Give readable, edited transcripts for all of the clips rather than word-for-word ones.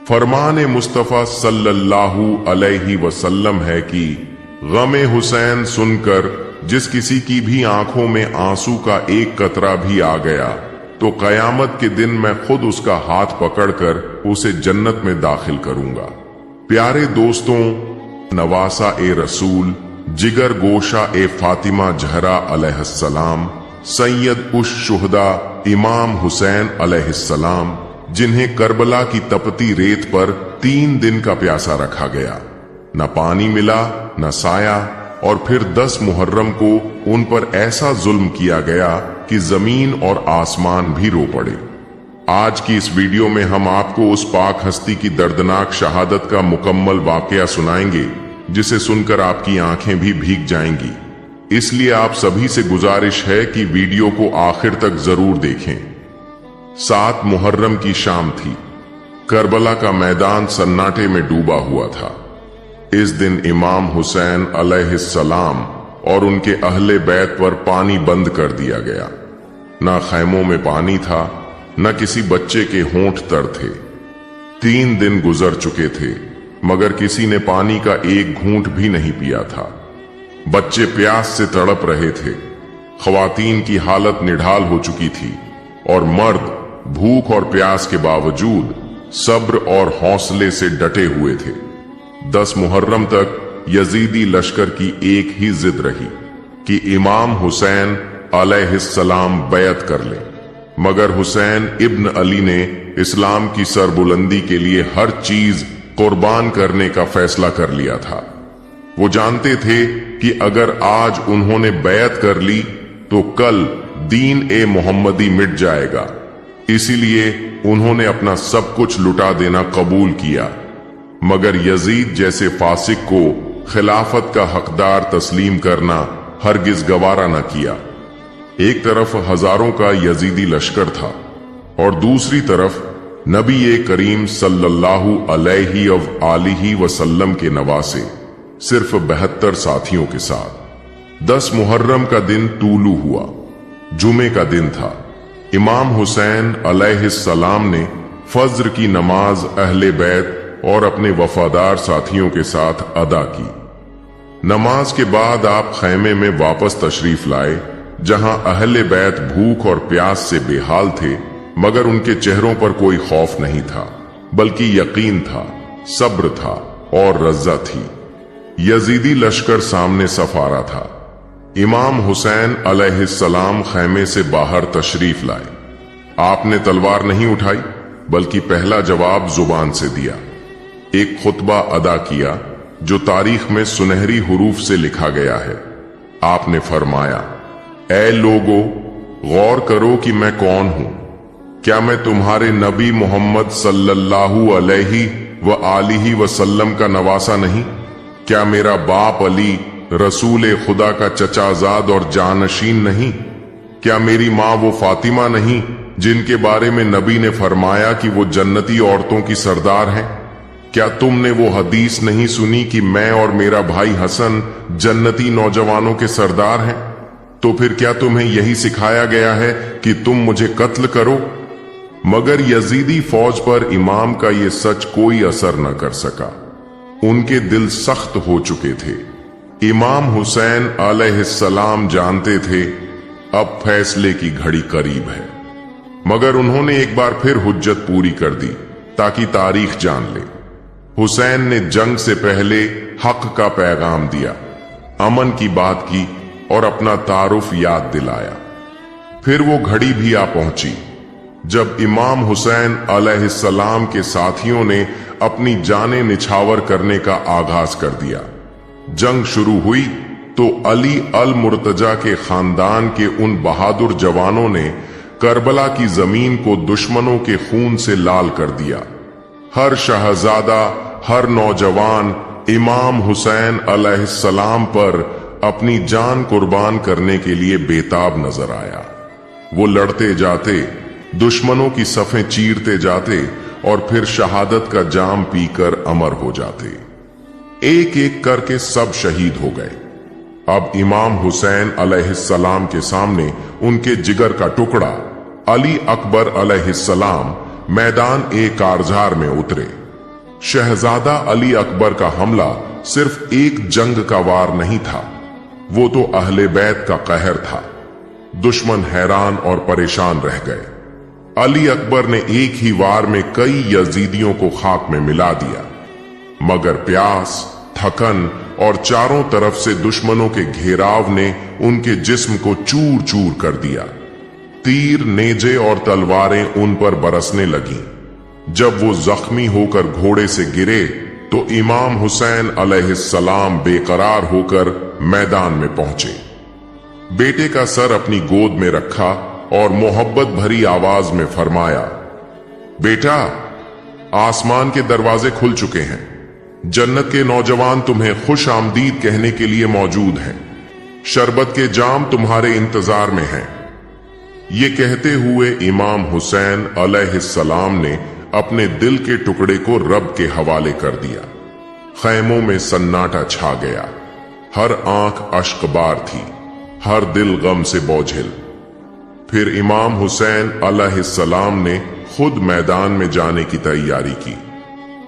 फरमान मुस्तफ़ा सल्लल्लाहु अलैहि वसल्लम है कि गमे हुसैन सुनकर जिस किसी की भी आंखों में आंसू का एक कतरा भी आ गया तो कयामत के दिन मैं खुद उसका हाथ पकड़कर उसे जन्नत में दाखिल करूंगा। प्यारे दोस्तों, नवासा ए रसूल, जिगर गोशा ए फातिमा जहरा अलैहिस्सलाम, सैयद उश शुहदा इमाम हुसैन अलैहिस्सलाम, जिन्हें करबला की तपती रेत पर 3 दिन का प्यासा रखा गया, न पानी मिला न साया, और फिर 10 मुहर्रम को उन पर ऐसा जुल्म किया गया कि जमीन और आसमान भी रो पड़े। आज की इस वीडियो में हम आपको उस पाक हस्ती की दर्दनाक शहादत का मुकम्मल वाकया सुनाएंगे जिसे सुनकर आपकी आंखें भी भीग जाएंगी। इसलिए आप सभी से गुजारिश है कि वीडियो को आखिर तक जरूर देखें। 7 मुहर्रम की शाम थी। करबला का मैदान सन्नाटे में डूबा हुआ था। इस दिन इमाम हुसैन अलैहिस्सलाम और उनके अहले बैत पर पानी बंद कर दिया गया। न खैमों में पानी था, न किसी बच्चे के होंठ तर थे। 3 दिन गुजर चुके थे मगर किसी ने पानी का एक घूंट भी नहीं पिया था। बच्चे प्यास से तड़प रहे थे, खवातीन की हालत निढाल हो चुकी थी और मर्द भूख और प्यास के बावजूद सब्र और हौसले से डटे हुए थे। 10 मुहर्रम तक यजीदी लश्कर की एक ही जिद रही कि इमाम हुसैन अलैहिस्सलाम बैत कर ले, मगर हुसैन इब्न अली ने इस्लाम की सरबुलंदी के लिए हर चीज कुर्बान करने का फैसला कर लिया था। वो जानते थे कि अगर आज उन्होंने बैत कर ली तो कल दीन ए मोहम्मदी मिट जाएगा। इसीलिए उन्होंने अपना सब कुछ लुटा देना कबूल किया, मगर यजीद जैसे फासिक को खिलाफत का हकदार तस्लीम करना हरगिज गवारा न किया। एक तरफ हजारों का यजीदी लश्कर था और दूसरी तरफ नबी करीम सल्लल्लाहु अलैहि वसल्लम के नवासे सिर्फ 72 साथियों के साथ। 10 मुहर्रम का दिन तूलू हुआ, जुमे का दिन था। इमाम हुसैन अलैहिस्सलाम ने फज्र की नमाज अहले बैत और अपने वफादार साथियों के साथ अदा की। नमाज के बाद आप खैमे में वापस तशरीफ लाए, जहां अहले बैत भूख और प्यास से बेहाल थे, मगर उनके चेहरों पर कोई खौफ नहीं था, बल्कि यकीन था, सब्र था और रज़ा थी। यजीदी लश्कर सामने सफारा था। इमाम हुसैन अलैहिस्सलाम खैमे से बाहर तशरीफ लाए। आपने तलवार नहीं उठाई, बल्कि पहला जवाब जुबान से दिया। एक खुतबा अदा किया जो तारीख में सुनहरी हुरूफ से लिखा गया है। आपने फरमाया, ऐ लोगो, गौर करो कि मैं कौन हूं। क्या मैं तुम्हारे नबी मोहम्मद सल्लल्लाहु अलैहि वसल्लम का नवासा नहीं? क्या मेरा बाप अली रसूल खुदा का चचाजाद और जानशीन नहीं? क्या मेरी माँ वो फातिमा नहीं जिनके बारे में नबी ने फरमाया कि वो जन्नती औरतों की सरदार हैं? क्या तुमने वो हदीस नहीं सुनी कि मैं और मेरा भाई हसन जन्नती नौजवानों के सरदार हैं? तो फिर क्या तुम्हें यही सिखाया गया है कि तुम मुझे कत्ल करो? मगर यजीदी फौज पर इमाम का ये सच कोई असर न कर सका। उनके दिल सख्त हो चुके थे। इमाम हुसैन अलैहिस्सलाम जानते थे अब फैसले की घड़ी करीब है, मगर उन्होंने एक बार फिर हुज्जत पूरी कर दी ताकि तारीख जान ले। हुसैन ने जंग से पहले हक का पैगाम दिया, अमन की बात की और अपना तारुफ याद दिलाया। फिर वो घड़ी भी आ पहुंची जब इमाम हुसैन अलैहिस्सलाम के साथियों ने अपनी जानें निछावर करने का आगाज कर दिया। जंग शुरू हुई तो अली अल मुर्तजा के खानदान के उन बहादुर जवानों ने करबला की जमीन को दुश्मनों के खून से लाल कर दिया। हर शहजादा, हर नौजवान इमाम हुसैन अलैहिस्सलाम पर अपनी जान कुर्बान करने के लिए बेताब नजर आया। वो लड़ते जाते, दुश्मनों की सफें चीरते जाते और फिर शहादत का जाम पीकर अमर हो जाते। एक एक करके सब शहीद हो गए। अब इमाम हुसैन अलैहिस्सलाम के सामने उनके जिगर का टुकड़ा अली अकबर अलैहिस्सलाम मैदान कारजार में उतरे। शहजादा अली अकबर का हमला सिर्फ एक जंग का वार नहीं था, वो तो अहले बैत का कहर था। दुश्मन हैरान और परेशान रह गए। अली अकबर ने एक ही वार में कई यजीदियों को खाक में मिला दिया, मगर प्यास, थकन और चारों तरफ से दुश्मनों के घेराव ने उनके जिस्म को चूर चूर कर दिया। तीर, नेजे और तलवारें उन पर बरसने लगीं। जब वो जख्मी होकर घोड़े से गिरे तो इमाम हुसैन अलैहिस्सलाम बेकरार होकर मैदान में पहुंचे। बेटे का सर अपनी गोद में रखा और मोहब्बत भरी आवाज में फरमाया, बेटा, आसमान के दरवाजे खुल चुके हैं। जन्नत के नौजवान तुम्हें खुश आमदीद कहने के लिए मौजूद हैं। शरबत के जाम तुम्हारे इंतजार में हैं। ये कहते हुए इमाम हुसैन अलैहिस्सलाम ने अपने दिल के टुकड़े को रब के हवाले कर दिया। खैमों में सन्नाटा छा गया। हर आंख अश्कबार थी, हर दिल गम से बोझिल। फिर इमाम हुसैन अलैहिस्सलाम ने खुद मैदान में जाने की तैयारी की।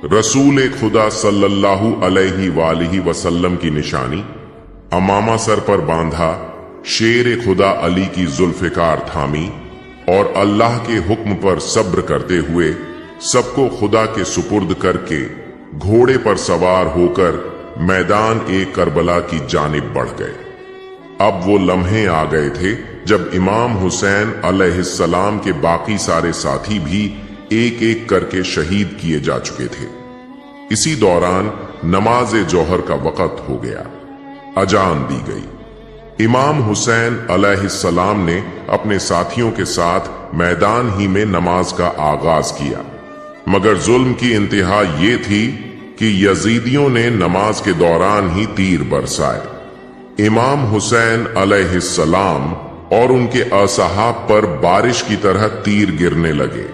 रसूल खुदा सल्लल्लाहु अलैहि वसल्लम की निशानी, अमामा सर पर बांधा, शेर खुदा अली की जुल्फिकार थामी और अल्लाह के हुक्म पर सब्र करते हुए सबको खुदा के सुपुर्द करके घोड़े पर सवार होकर मैदान एक करबला की जानिब बढ़ गए। अब वो लम्हे आ गए थे जब इमाम हुसैन अलैहिस्सलाम के बाकी सारे साथी भी एक एक करके शहीद किए जा चुके थे। इसी दौरान नमाज जोहर का वक़्त हो गया। अजान दी गई। इमाम हुसैन अलैहिस्सलाम ने अपने साथियों के साथ मैदान ही में नमाज का आगाज किया, मगर जुल्म की इंतहा ये थी कि यजीदियों ने नमाज के दौरान ही तीर बरसाए। इमाम हुसैन अलैहिस्सलाम और उनके असहाब पर बारिश की तरह तीर गिरने लगे।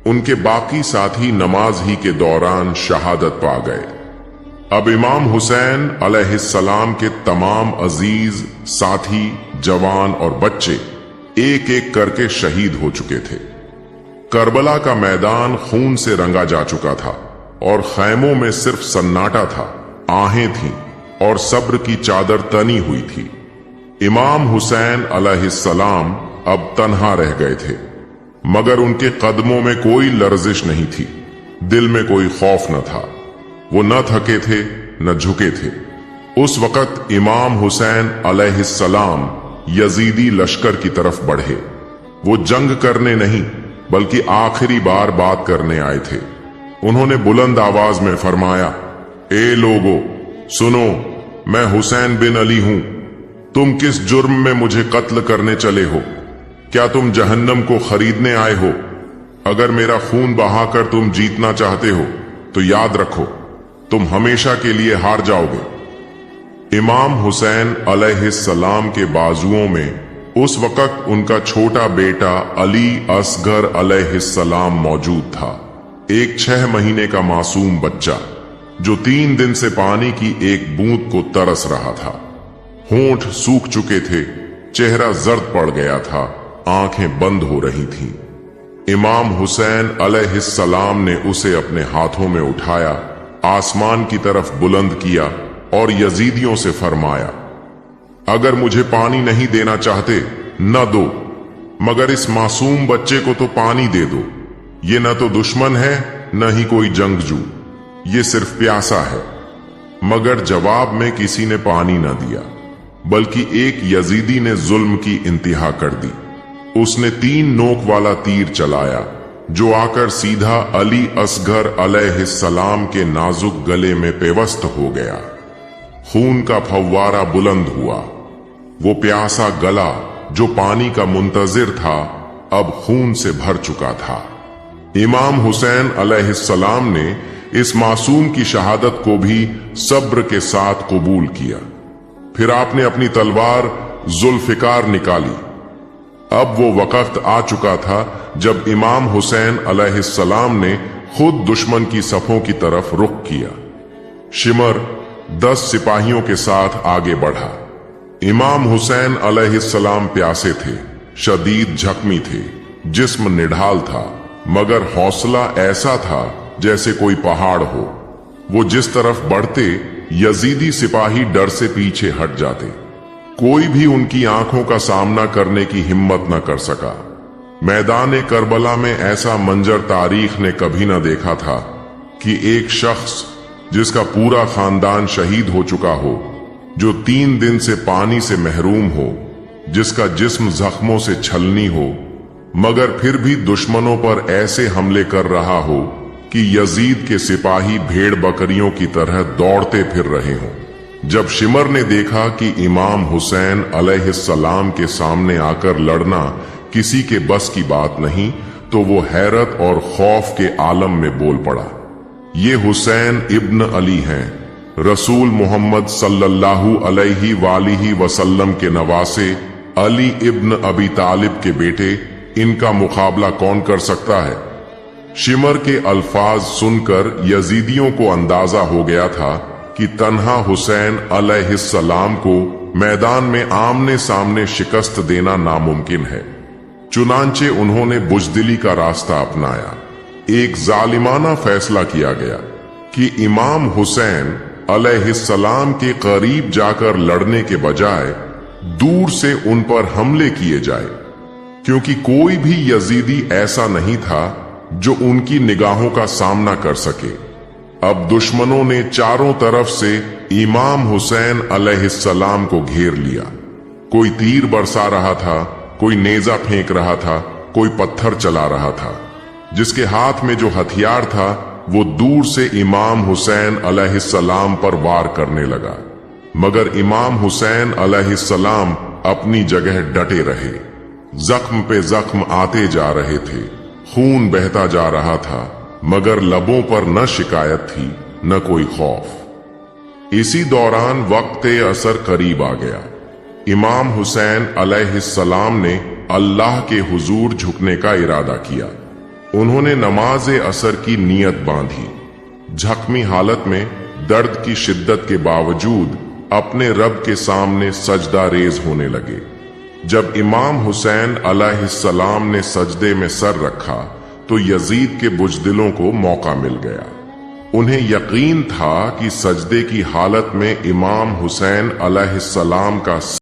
उनके बाकी साथी नमाज ही के दौरान शहादत पा गए। अब इमाम हुसैन अलैहिस्सलाम के तमाम अजीज साथी, जवान और बच्चे एक एक करके शहीद हो चुके थे। करबला का मैदान खून से रंगा जा चुका था और खैमों में सिर्फ सन्नाटा था, आहें थीं और सब्र की चादर तनी हुई थी। इमाम हुसैन अलैहिस्सलाम अब तन्हा रह गए थे, मगर उनके कदमों में कोई लर्जिश नहीं थी, दिल में कोई खौफ न था। वो न थके थे न झुके थे। उस वक़्त इमाम हुसैन अलैहिस्सलाम यजीदी लश्कर की तरफ बढ़े। वो जंग करने नहीं बल्कि आखिरी बार बात करने आए थे। उन्होंने बुलंद आवाज में फरमाया, ए लोगो सुनो, मैं हुसैन बिन अली हूं। तुम किस जुर्म में मुझे कत्ल करने चले हो? क्या तुम जहन्नम को खरीदने आए हो? अगर मेरा खून बहाकर तुम जीतना चाहते हो तो याद रखो, तुम हमेशा के लिए हार जाओगे। इमाम हुसैन अलैहिस्सलाम के बाजुओं में उस वक़्त उनका छोटा बेटा अली असगर अलैहिस्सलाम मौजूद था, एक 6 महीने का मासूम बच्चा जो 3 दिन से पानी की एक बूंद को तरस रहा था। होंठ सूख चुके थे, चेहरा जर्द पड़ गया था, आंखें बंद हो रही थीं। इमाम हुसैन अलैहिस्सलाम ने उसे अपने हाथों में उठाया, आसमान की तरफ बुलंद किया और यजीदियों से फरमाया, अगर मुझे पानी नहीं देना चाहते न दो, मगर इस मासूम बच्चे को तो पानी दे दो। ये न तो दुश्मन है न ही कोई जंगजू, ये सिर्फ प्यासा है। मगर जवाब में किसी ने पानी न दिया, बल्कि एक यजीदी ने जुल्म की इंतहा कर दी। उसने 3 नोक वाला तीर चलाया जो आकर सीधा अली असगर अलैहिस्सलाम के नाजुक गले में पेवस्त हो गया। खून का फव्वारा बुलंद हुआ। वो प्यासा गला जो पानी का मुंतजिर था अब खून से भर चुका था। इमाम हुसैन अलैहिस्सलाम ने इस मासूम की शहादत को भी सब्र के साथ कबूल किया। फिर आपने अपनी तलवार जुल्फिकार निकाली। अब वो वक्त आ चुका था जब इमाम हुसैन अलैहिस्सलाम ने खुद दुश्मन की सफों की तरफ रुख किया। शिमर 10 सिपाहियों के साथ आगे बढ़ा। इमाम हुसैन अलैहिस्सलाम प्यासे थे, शदीद जख्मी थे, जिस्म निढाल था, मगर हौसला ऐसा था जैसे कोई पहाड़ हो। वो जिस तरफ बढ़ते यजीदी सिपाही डर से पीछे हट जाते। कोई भी उनकी आंखों का सामना करने की हिम्मत न कर सका। मैदान करबला में ऐसा मंजर तारीख ने कभी न देखा था कि एक शख्स जिसका पूरा खानदान शहीद हो चुका हो, जो 3 दिन से पानी से महरूम हो, जिसका जिस्म जख्मों से छलनी हो, मगर फिर भी दुश्मनों पर ऐसे हमले कर रहा हो कि यजीद के सिपाही भेड़ बकरियों की तरह दौड़ते फिर रहे हों। जब शिमर ने देखा कि इमाम हुसैन अलैहिस्सलाम के सामने आकर लड़ना किसी के बस की बात नहीं, तो वो हैरत और खौफ के आलम में बोल पड़ा। ये हुसैन इब्न अली हैं, रसूल मोहम्मद सल्लल्लाहु अलैहि वसल्लम के नवासे अली इब्न अबी तालिब के बेटे। इनका मुकाबला कौन कर सकता है? शिमर के अल्फाज सुनकर यजीदियों को अंदाजा हो गया था कि तन्हा हुसैन अलैहिस्सलाम को मैदान में आमने सामने शिकस्त देना नामुमकिन है। चुनांचे उन्होंने बुजदिली का रास्ता अपनाया। एक जालिमाना फैसला किया गया कि इमाम हुसैन अलैहिस्सलाम के करीब जाकर लड़ने के बजाय दूर से उन पर हमले किए जाए, क्योंकि कोई भी यजीदी ऐसा नहीं था जो उनकी निगाहों का सामना कर सके। अब दुश्मनों ने चारों तरफ से इमाम हुसैन अलैहिस्सलाम को घेर लिया। कोई तीर बरसा रहा था, कोई नेजा फेंक रहा था, कोई पत्थर चला रहा था। जिसके हाथ में जो हथियार था वो दूर से इमाम हुसैन अलैहिस्सलाम पर वार करने लगा, मगर इमाम हुसैन अलैहिस्सलाम अपनी जगह डटे रहे। जख्म पे जख्म आते जा रहे थे, खून बहता जा रहा था, मगर लबों पर न शिकायत थी न कोई खौफ। इसी दौरान वक्ते असर करीब आ गया। इमाम हुसैन अलैहिस्सलाम ने अल्लाह के हुजूर झुकने का इरादा किया। उन्होंने नमाज असर की नियत बांधी। जख्मी हालत में दर्द की शिद्दत के बावजूद अपने रब के सामने सजदा रेज होने लगे। जब इमाम हुसैन अलैहिस्सलाम ने सजदे में सर रखा तो यजीद के बुजदिलों को मौका मिल गया। उन्हें यकीन था कि सजदे की हालत में इमाम हुसैन अलैहिस्सलाम का